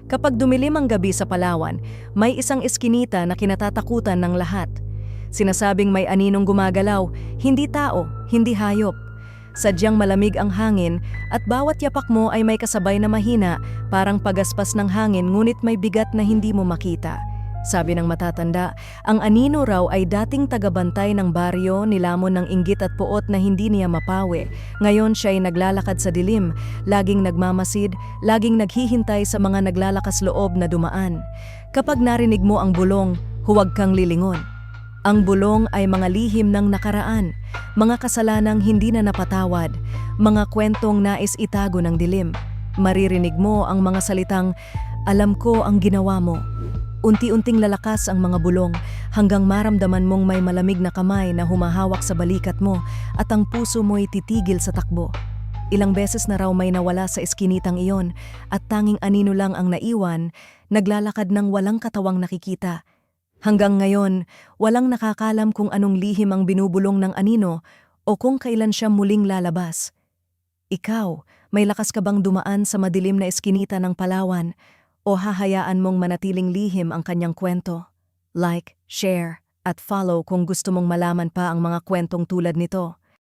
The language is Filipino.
Kapag dumilim ang gabi sa Palawan, may isang eskinita na kinatatakutan ng lahat. Sinasabing may aninong gumagalaw, hindi tao, hindi hayop. Sadyang malamig ang hangin at bawat yapak mo ay may kasabay na mahina, parang pagaspas ng hangin ngunit may bigat na hindi mo makita. Sabi ng matatanda, ang anino raw ay dating tagabantay ng baryo, nilamon ng inggit at puot na hindi niya mapawi. Ngayon siya ay naglalakad sa dilim, laging nagmamasid, laging naghihintay sa mga naglalakas loob na dumaan. Kapag narinig mo ang bulong, huwag kang lilingon. Ang bulong ay mga lihim ng nakaraan, mga kasalanang hindi na napatawad, mga kwentong nais itago ng dilim. Maririnig mo ang mga salitang, "Alam ko ang ginawa mo." Unti-unting lalakas ang mga bulong hanggang maramdaman mong may malamig na kamay na humahawak sa balikat mo at ang puso mo'y titigil sa takbo. Ilang beses na raw may nawala sa eskinitang iyon at tanging anino lang ang naiwan, naglalakad ng walang katawang nakikita. Hanggang ngayon, walang nakakalam kung anong lihim ang binubulong ng anino o kung kailan siya muling lalabas. Ikaw, may lakas ka bang dumaan sa madilim na eskinita ng Palawan? O hahayaan mong manatiling lihim ang kanyang kwento? Like, share, at follow kung gusto mong malaman pa ang mga kwentong tulad nito.